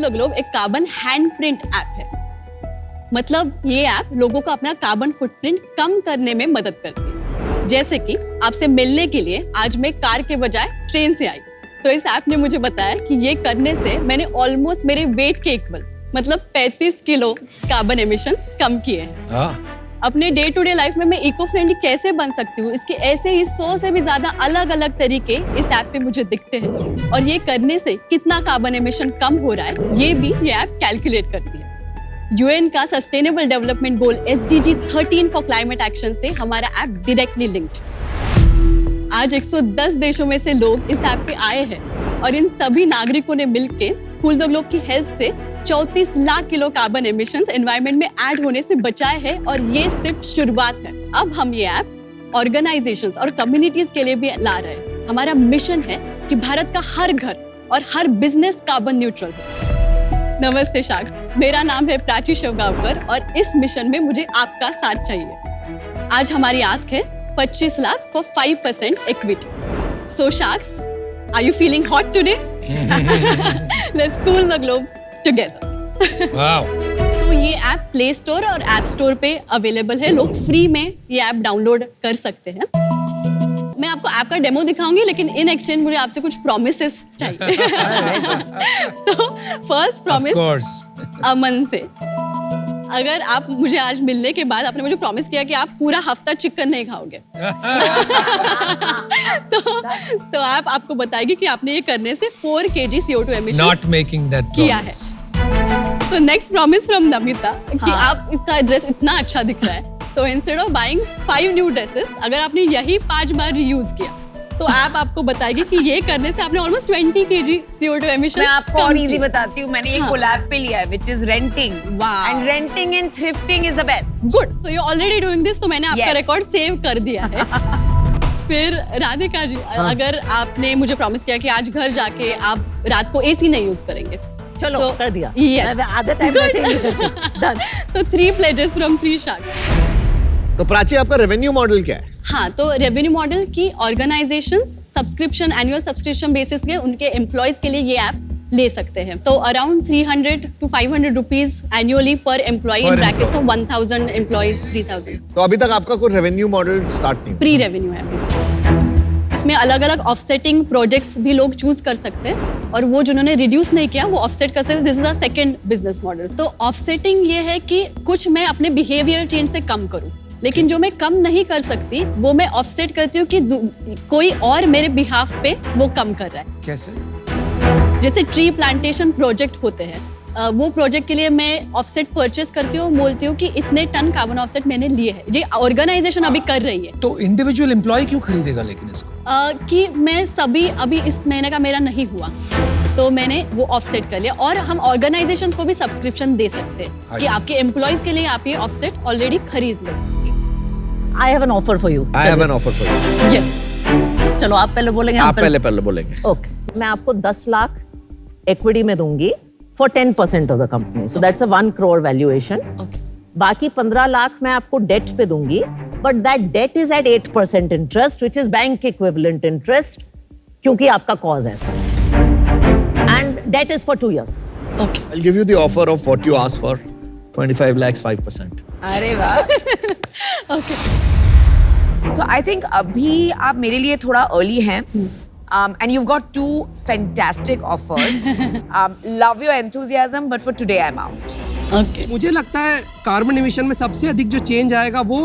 The globe एक carbon हैंडप्रिंट app है। मतलब ये ऐप लोगों को अपना कार्बन फुटप्रिंट कम करने में मदद करती है। जैसे कि आपसे मिलने के लिए आज मैं कार के बजाय ट्रेन से आई, तो इस ऐप ने मुझे बताया कि ये करने से मैंने ऑलमोस्ट मेरे वेट के इक्वल मतलब 35 किलो कार्बन एमिशंस कम किए हैं। अपने डे टू डे लाइफ में मैं इको फ्रेंडली कैसे बन सकती हूँ, इसके ऐसे ही 100 से भी ज्यादा अलग अलग तरीके इस ऐप पे मुझे दिखते हैं। और ये करने से कितना कार्बन एमिशन कम हो रहा है ये भी ये ऐप कैलकुलेट करती है। यूएन का sustainable development goal SDG 13 for climate action से हमारा ऐप डायरेक्टली लिंक्ड। आज 110 देशों में से लोग इस ऐप पे आए हैं और इन सभी नागरिकों ने मिलकर कूल द ग्लोब की हेल्प से 34 lakh kilo carbon emissions environment में ऐड होने से बचाए हैं। और ये सिर्फ शुरुआत है। अब हम ये ऐप ऑर्गेनाइजेशंस और कम्युनिटीज के लिए भी ला रहे हैं। हमारा मिशन है कि भारत का हर घर और हर बिजनेस कार्बन न्यूट्रल हो। नमस्ते शार्क्स, मेरा नाम है प्राची शिवगांवकर और इस मिशन में मुझे आपका साथ चाहिए। आज हमारी आस्क है 25 lakh for 5% equity. So sharks, are you feeling hot today? Let's cool the globe together. Wow. तो ये ऐप प्ले स्टोर और ऐप स्टोर पे अवेलेबल है। लोग फ्री में ये ऐप डाउनलोड कर सकते हैं। मैं आपको ऐप का डेमो दिखाऊंगी, लेकिन इन एक्सचेंज मुझे आपसे कुछ प्रॉमिसेस चाहिए। तो फर्स्ट प्रॉमिस अमन से, अगर आप मुझे आज मिलने के बाद आपने मुझे प्रॉमिस किया कि आप पूरा हफ्ता चिकन नहीं खाओगे तो आपको बताएगी कि आपने ये करने से 4 kg CO2 emission not making that किया है। तो नेक्स्ट प्रॉमिस फ्रॉम नमिता कि आप इसका ड्रेस इतना अच्छा दिख रहा है, तो instead of buying 5 new dresses, अगर आपने यही 5 बार रीयूज किया तो ऐप आपको बताएगी कि ये करने से आपने ऑलमोस्ट 20 kg CO2 एमिशन। मैं आपको और इजी बताती हूँ, मैंने ये कोलैब पे लिया है which is renting. And renting and thrifting is the best. Good, तो यू ऑलरेडी डूइंग दिस, तो मैंने आपका रिकॉर्ड सेव कर दिया है। फिर राधिका जी, अगर आपने मुझे प्रॉमिस किया कि आज घर जाके आप रात को AC नहीं यूज करेंगे, चलो तो कर दिया। Yes. आदत है वैसे ही करती। Done. तो 3 pledges फ्रॉम 3 शार्क्स। तो प्राची, आपका रेवेन्यू मॉडल क्या है? हाँ, तो रेवेन्यू मॉडल की organisations subscription, annual subscription basis के उनके एम्प्लॉयज के लिए ये ऐप ले सकते हैं। तो around 300 to 500 rupees annually per employee in brackets of 1000 employees 3000। तो अभी तक आपका कोई रेवेन्यू मॉडल स्टार्ट नहीं? प्री रेवेन्यू है अभी। इसमें अलग अलग ऑफसेटिंग प्रोजेक्ट्स भी लोग चूज कर सकते हैं, और वो जिन्होंने रिड्यूस नहीं किया वो ऑफसेट कर सकते हैं। This is a second business model. तो ऑफसेटिंग ये है कि कुछ मैं अपने बिहेवियर चेंज से कम करूं, लेकिन जो मैं कम नहीं कर सकती वो मैं ऑफसेट करती हूँ कि कोई और मेरे बिहाफ पे वो कम कर रहा है। कैसे? जैसे ट्री प्लांटेशन प्रोजेक्ट होते हैं, वो प्रोजेक्ट के लिए मैं ऑफसेट परचेस करती हूँ, बोलती हूँ कि इतने टन कार्बन ऑफसेट मैंने लिए हैं। ये ऑर्गेनाइजेशन अभी कर रही है। तो इंडिविजुअल एम्प्लॉय क्यों खरीदेगा लेकिन इसको? कि मैं सभी अभी इस महीने का मेरा नहीं हुआ तो मैंने वो ऑफसेट कर लिया। और हम ऑर्गेनाइजेशंस को भी सब्सक्रिप्शन दे सकते हैं कि आपके एम्प्लॉयज के लिए आप ये ऑफसेट ऑलरेडी खरीद लो। I have an offer for you. I have an offer for you. Yes. चलो आप पहले बोलेंगे। आप पहले बोलेंगे। ओके, मैं आपको 10 लाख इक्विटी में दूंगी for 10% of the company. So that's a 1 crore valuation. Okay. बाकी 15 लाख मैं आपको डेट पे दूंगी, but that debt is at 8% interest, which is bank equivalent interest, क्योंकि आपका कॉज ऐसा है। And debt is for 2 years. Okay. I'll give you the offer of what you asked for, 25 lakhs, 5%. अरे वाह। Okay. So I think अभी आप मेरे लिए थोड़ा अर्ली हैं, and you've got 2 fantastic offers. Love your enthusiasm, but for today I'm out. Okay. मुझे लगता है कार्बन एमिशन में सबसे अधिक जो चेंज आएगा वो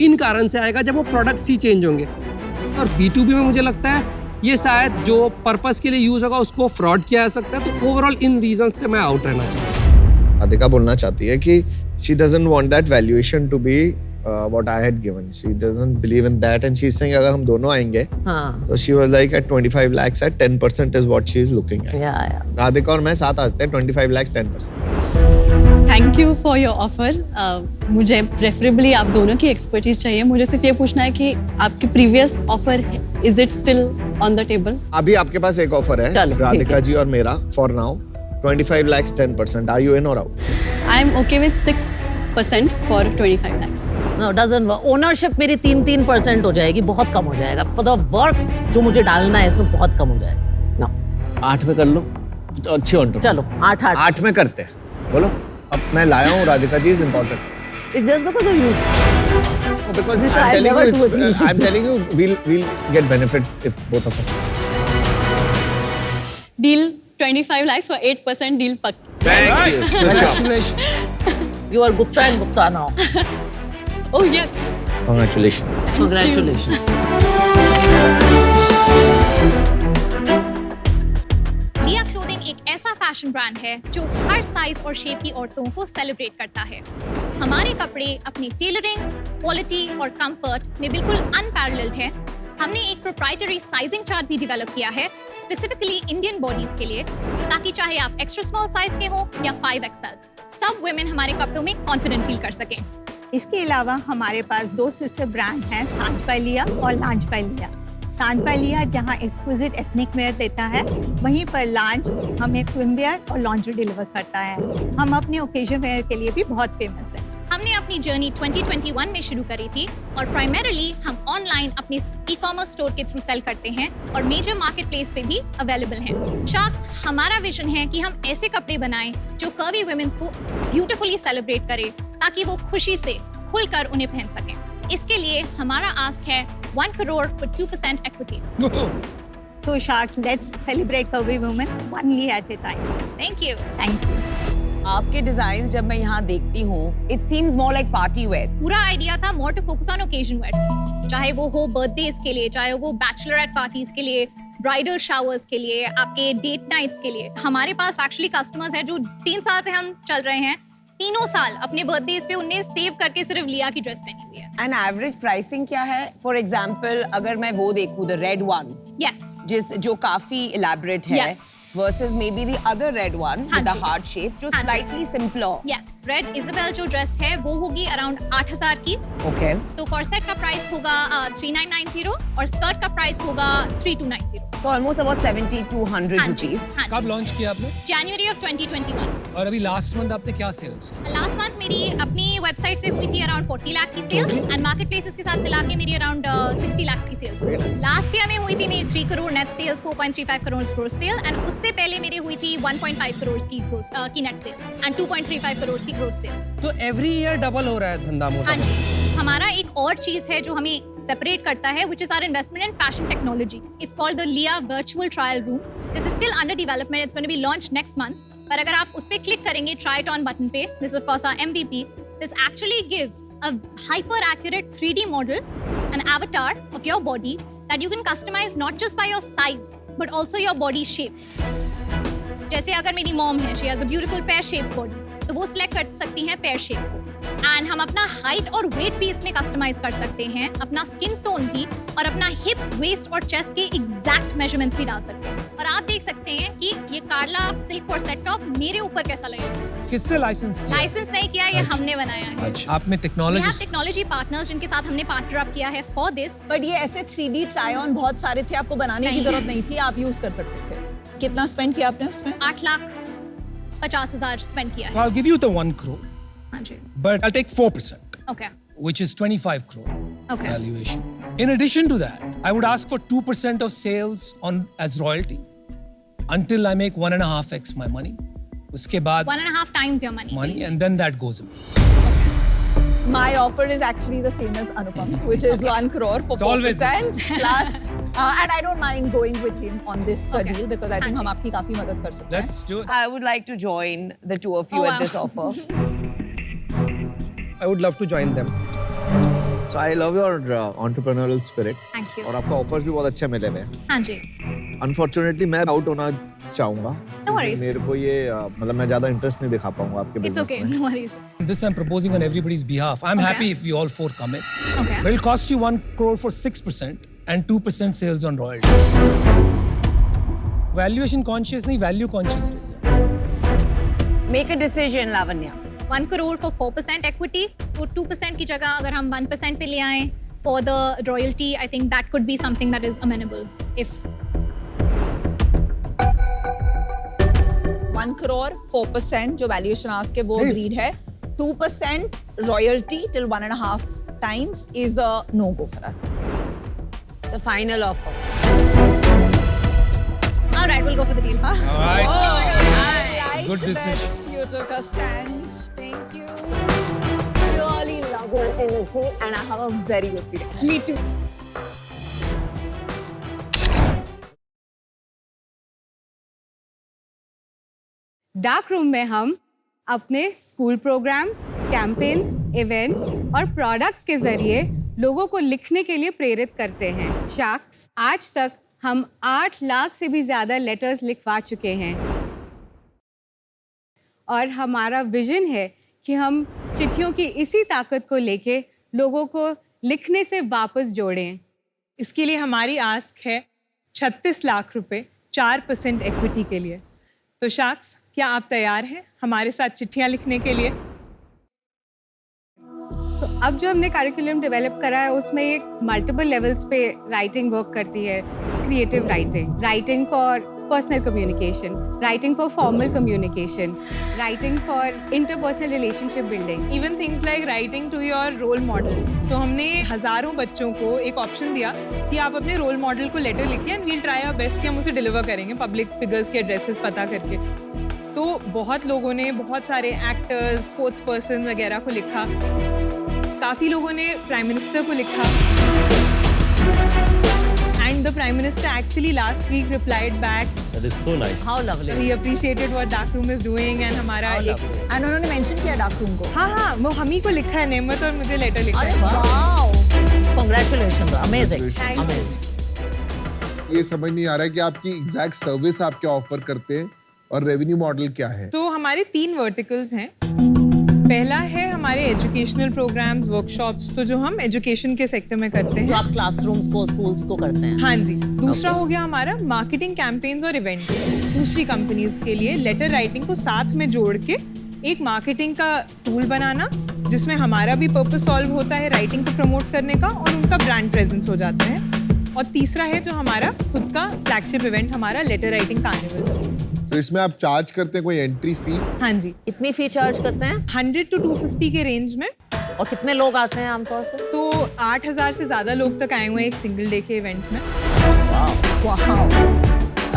इन कारण से आएगा जब वो प्रोडक्ट्स ही चेंज होंगे। और B2B में मुझे लगता है ये शायद जो पर्पस के लिए यूज होगा उसको फ्रॉड किया जा सकता है। तो ओवरऑल इन रीजन से मैं आउट रहना चाहता हूँ। राधिका बोलना चाहती है कि she doesn't want that valuation to be what I had given. She doesn't believe in that, and she's saying अगर हम दोनों आएंगे, so she was like at 25 lakhs at 10% is what she is looking at. Yeah. Radhika और मैं साथ आते हैं 25 lakhs 10%. Thank you for your offer. मुझे प्रेफरेबली आप दोनों की एक्सपर्टीज चाहिए। मुझे सिर्फ ये पूछना है कि आपकी previous offer is it still on the table? अभी आपके पास एक ऑफर है राधिका जी और मेरा, for now 25 lakhs 10%. Are you in or out? I am okay with 6% for 25 lakhs. No, doesn't work. Ownership मेरी 3% हो जाएगी, बहुत कम हो जाएगा। फॉर द वर्क जो मुझे डालना है इसमें बहुत कम हो जाएगा। 8 में कर लो। तो अच्छी ऑन्टरप्रेन्योर। चलो 8-8 8 में करते हैं, बोलो। अब मैं लाया हूँ Radhika ji, is important. It's just because of you. Because Which I'm I'll telling never you, do again. I'm telling you, we'll get benefit if both of us. Deal 25 lakhs for 8% deal पक्की. Thank you. Good job. Congratulations. You are Gupta and Gupta now. Oh yes. Congratulations. Congratulations. लिया clothing एक ऐसा fashion brand है जो हर size और shape की औरतों को सेलिब्रेट करता है। हमारे कपड़े अपनी टेलरिंग, क्वालिटी और कंफर्ट में बिल्कुल अनपैरेलल्ड है। हमने एक प्रोप्राइटरी साइजिंग चार्ट भी डेवलप किया है स्पेसिफिकली इंडियन बॉडीज के लिए, ताकि चाहे आप एक्स्ट्रा स्मॉल साइज के हो या 5XL, सब वुमेन हमारे कपड़ों में कॉन्फिडेंट फील कर सकें। इसके अलावा हमारे पास 2 सिस्टर ब्रांड हैं, सांझ बाय लिया और लांच बाय लिया। सांझ बाय लिया जहां एक्सक्लूसिव एथनिक वेयर देता है, वहीं पर लांच हमें स्विम वेयर और लॉन्ड्री डिलीवर करता है। हम अपने ओकेजन वेयर के लिए भी बहुत फेमस है। हमने अपनी जर्नी 2021 में शुरू करी थी और प्राइमरीली हम ऑनलाइन अपने ई-कॉमर्स स्टोर के थ्रू सेल करते हैं और मेजर मार्केट प्लेस पे भी अवेलेबल हैं। शार्क्स, हमारा विजन है कि हम ऐसे कपड़े बनाएं जो कर्वी वुमेन को ब्यूटीफुली सेलिब्रेट करे, ताकि वो खुशी से खुलकर उन्हें पहन सकें। इसके लिए हमारा आस्क है 1 crore for 2% equity. तो shark, let's celebrate curvy women one ली at a time. Thank you. Thank you. आपके डिजाइन जब मैं यहाँ देखती हूँ, it seems more like party wear. पूरा आइडिया था more to focus on occasion wear, चाहे वो हो बर्थडेज के लिए, चाहे वो बैचलरेट पार्टीज के लिए, ब्राइडल शावर्स के लिए, आपके डेट नाइट्स के लिए। हमारे पास एक्चुअली कस्टमर्स हैं जो 3 साल से हम चल रहे हैं, तीनों साल अपने बर्थडेज पे उन्हें सेव करके सिर्फ लिया की ड्रेस पहनी हुई है। एंड एवरेज प्राइसिंग क्या है? फॉर एग्जाम्पल अगर मैं वो देखूँ द रेड वन, यस, जो काफी इलैबोरेट है, Yes. versus maybe the other red one हाँ with the ji. heart shape, जो हाँ जी। slightly simpler. Yes, red Isabel जो ड्रेस है वो होगी अराउंड 8000 की। Okay. तो कॉर्सेट का प्राइस होगा 3990 और स्कर्ट का प्राइस होगा 3290। So almost about 70 to 100 हाँ जी, rupees. हाँ कब जी। लॉन्च किया आपने? January of 2021। और अभी लास्ट मंथ आपने क्या सेल्स की? लास्ट मंथ मेरी अपनी वेबसाइट से हुई थी अराउंड 40 लाख की सेल्स एंड मार्केट प्लेसेस के साथ मिला के मेरी अराउंड 60 लाख की सेल्स। लास्ट ईयर में हुई थी मेरी 3 crore net sales, 4.35 crore gross sale and उससे पहले मेरी हुई थी 1.5 करोड़ की नेट सेल्स एंड 2.35 करोड़ की ग्रोस सेल्स। तो एवरी ईयर डबल हो रहा है धंधा मोटा। हाँ जी, हमारा एक और चीज है जो हमें सेपरेट करता है, which is our investment in fashion technology. It's called the Lia Virtual Trial Room. This is still under development. It's going to be launched next month. पर अगर आप उस पे क्लिक करेंगे try it on button पे, this is of course our MVP. This actually gives a hyper accurate 3D model, an avatar of your body that you can customize not just by your size but also your body shape. जैसे अगर मेरी mom है, she has a beautiful pear shaped body, तो वो select कर सकती हैं pear shape को एंड हम अपना हाइट और वेट भी इसमें कस्टमाइज कर सकते हैं, अपना स्किन टोन भी और अपना हिप, वेस्ट और चेस्ट के एग्जैक्ट मेजरमेंट्स भी डाल सकते हैं। और आप देख सकते हैं कि ये कार्ला सिल्क और सेट टॉप मेरे ऊपर कैसा लगेगा। किससे लाइसेंस किया? लाइसेंस नहीं किया, ये अच्छा। हमने बनाया है। अच्छा, आप में We technology have technology partners जिनके साथ हमने पार्टनर अप किया है फॉर दिस। बट ये ऐसे 3D ट्राई ऑन बहुत सारे थे, आपको बनाने की नहीं। जरूरत नहीं थी, आप यूज कर सकते थे। कितना स्पेंड किया आपने उसमें? 8,50,000 स्पेंड किया है। I'll give you the 1 crore, हाँ जी, but I'll take 4%, okay which is 25 crore Okay. valuation. In addition to that, I would ask for 2% of sales on as royalty until I make 1.5x my money. उसके बाद 1.5 times your money. money, and then that goes away. My offer is actually the same as Anupam's, which is 1 crore for It's always the 4% plus. And I don't mind going with him on this Okay. deal because I think हाँ हम जी। आपकी काफी मदद कर सकते हैं। Let's do it. I would like to join the two of you Oh, at wow. this offer. I would love to join them. So I love your entrepreneurial spirit. Thank you. और आपको offers भी बहुत अच्छे मिले हुए हैं। हाँ जी, unfortunately मैं आउट होना चाहूंगा। No worries. मेरे को ये मतलब मैं ज्यादा इंटरेस्ट नहीं दिखा पाऊंगा आपके it's बिजनेस okay, में। no worries. This I'm proposing on everybody's behalf. I'm Okay. happy if you all 4 come in. Okay. But it'll cost you 1 crore for 6% and 2% sales on royalty. Valuation conscious नहीं, value conscious रहिए। Make a decision, Lavanya. 1 crore for 4% equity, तो 2% की जगह अगर हम 1% पे ले आएं for the royalty, I think that could be something that is amenable. If 1 crore 4% जो वैल्यूएशन आस्क है वो Yes. agreed है। 2% royalty till 1.5 times is a no go for us. It's a final offer. our right, we'll go for the deal. All right. Right Good decision. bets, you took a stand. Thank you. Really love your energy and I have a very good feeling. Me too. Dark room में हम अपने school programmes, campaigns, events और products के जरिए लोगों को लिखने के लिए प्रेरित करते हैं। शार्क्स, आज तक हम 8 लाख से भी ज़्यादा लेटर्स लिखवा चुके हैं और हमारा विजन है कि हम चिट्ठियों की इसी ताकत को लेके लोगों को लिखने से वापस जोड़ें। इसके लिए हमारी आस्क है 36 लाख रुपए 4% इक्विटी के लिए। तो शार्क्स, क्या आप तैयार हैं हमारे साथ चिट्ठियां लिखने के लिए? तो अब जो हमने करिकुलम डेवलप करा है उसमें एक मल्टीपल लेवल्स पे राइटिंग वर्क करती है। Creative writing, writing for personal communication, writing for formal communication, writing for interpersonal relationship building, even things like writing to your role model. तो हमने हजारों बच्चों को एक ऑप्शन दिया कि आप अपने रोल मॉडल को लेटर लिखिए and we'll try our best कि हम उसे डिलीवर करेंगे पब्लिक फिगर्स के एड्रेसेस पता करके। तो बहुत लोगों ने बहुत सारे एक्टर्स, स्पोर्ट्स पर्सन वगैरह को लिखा, काफ़ी लोगों ने प्राइम मिनिस्टर को लिखा and the prime minister actually last week replied back. That is so nice. How lovely. He appreciated what Dark Room is doing and हमारा एक And उन्होंने मेंशन किया डार्क रूम को। हाँ वो हम ही को लिखा है, नेमत और मुझे लेटर लिखा है। Wow, Congratulations, amazing, Thank you. amazing. ये समझ नहीं आ रहा है कि आपकी एग्जैक्ट सर्विस आप क्या ऑफर करते हैं और रेवेन्यू मॉडल क्या है। तो हमारे 3 वर्टिकल्स हैं। पहला है हमारे एजुकेशनल प्रोग्राम्स, वर्कशॉप्स, तो जो हम एजुकेशन के सेक्टर में करते जो हैं। आप क्लासरूम्स को, स्कूल्स को करते हैं। हाँ जी। दूसरा हो गया हमारा मार्केटिंग कैंपेन्स और इवेंट्स, दूसरी कंपनीज के लिए लेटर राइटिंग को साथ में जोड़ के एक मार्केटिंग का टूल बनाना जिसमें हमारा भी पर्पस सॉल्व होता है राइटिंग को प्रमोट करने का और उनका ब्रांड प्रेजेंस हो जाता है। और तीसरा है जो हमारा खुद का फ्लैगशिप इवेंट, हमारा लेटर राइटिंग कार्निवल। तो इसमें आप चार्ज करते हैं कोई एंट्री फी? हाँ जी। कितनी फी चार्ज करते हैं? 100 to 250 के रेंज में। और कितने लोग आते हैं आमतौर से? तो 8000 से ज्यादा लोग तक आए हुए हैं एक सिंगल डे के इवेंट में।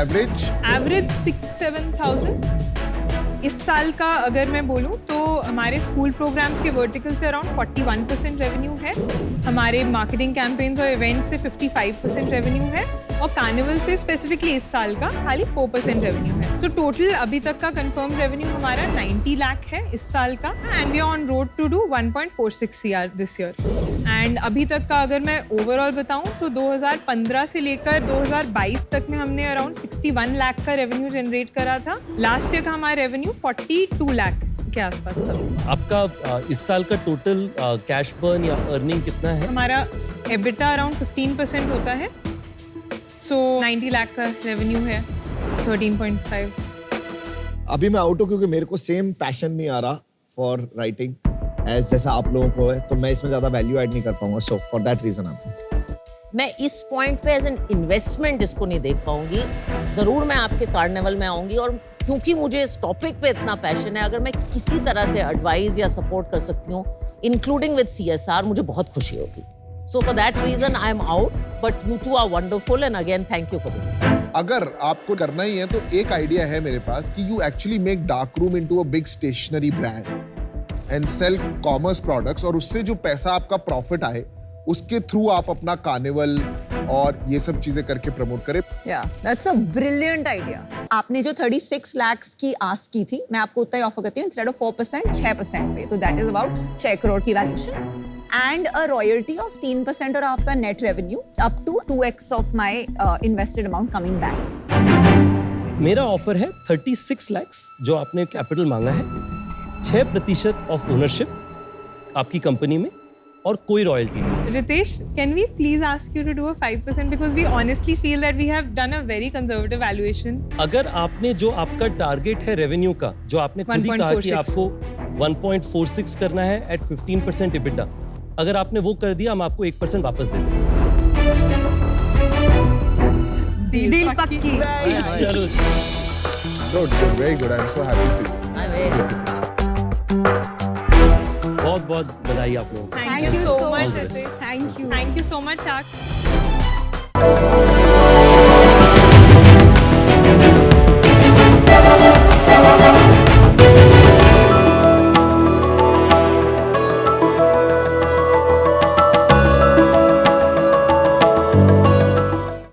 एवरेज 6-7,000। इस साल का अगर मैं बोलूं तो हमारे स्कूल प्रोग्राम्स के वर्टिकल से अराउंड 41% रेवेन्यू है, हमारे मार्केटिंग कैंपेन्स और इवेंट्स से 55% रेवेन्यू है और कार्निवल से स्पेसिफिकली इस साल का खाली 4% रेवेन्यू है। तो टोटल अभी तक का कंफर्म रेवेन्यू हमारा 90 लाख है इस साल का and we are on road to do 1.46 CR this year. And अभी तक का अगर मैं ओवरऑल बताऊं तो 2015 से लेकर 2022 तक में हमने अराउंड 61 लाख का रेवेन्यू जनरेट करा था। लास्ट ईयर का हमारा रेवेन्यू 42 लाख के आसपास था। आपका इस साल का टोटल कैश बर्न या अर्निंग कितना है? हमारा एबिटा अराउंड 15% होता है, सो 90 लाख का रेवेन्यू है, 13.5। अभी मैं आउट हूँ क्योंकि मेरे को सेम पैशन नहीं आ रहा फॉर राइटिंग एज जैसा आप लोगों को है, तो मैं इसमें ज्यादा वैल्यू ऐड नहीं कर पाऊंगा। सो फॉर दैट रीजन मैं इस पॉइंट पे एज एन इन्वेस्टमेंट इसको नहीं देख पाऊंगी। जरूर मैं आपके कार्निवल में आऊंगी और क्योंकि मुझे इस टॉपिक पे इतना पैशन है, अगर मैं किसी तरह से एडवाइस या सपोर्ट कर सकती हूँ इंक्लूडिंग विद CSR, मुझे बहुत खुशी होगी। So for that reason I am out, but you two are wonderful and again thank you for this. अगर आपको करना ही है तो एक आइडिया है मेरे पास कि you actually make dark room into a big stationery brand and sell commerce products और उससे जो पैसा आपका प्रॉफिट आए उसके थ्रू आप अपना कार्निवल और ये सब चीजें करके प्रमोट करें। Yeah, that's a brilliant idea. आपने जो 36 lakhs की आस्क की थी, मैं आपको उतना ही ऑफर करती हूँ इंस्टेड ऑफ 4%, 6% पे, तो दैट इज अबाउट 6 करोड़ की valuation and a royalty of 3% और आपका net revenue up to 2x of my invested amount coming back. मेरा ऑफर है 36 lakhs जो आपने कैपिटल मांगा है, 6% ऑफ ओनरशिप आपकी कंपनी में और कोई रॉयल्टी नहीं। Ritesh, can we please ask you to do a 5% because we honestly feel that we have done a very conservative valuation. अगर आपने जो आपका टारगेट है रेवेन्यू का, जो आपने खुद ही कहा कि आपको 1.46 करना है एट 15% EBITDA, अगर आपने वो कर दिया हम आपको 1% वापस दे देंगे। डील पक्की। चलो जी। Good, very good. I'm so happy for you. बहुत बहुत बधाई आप लोगों को। Thank you so much, All the best. Ritesh. Thank you so much, Shak.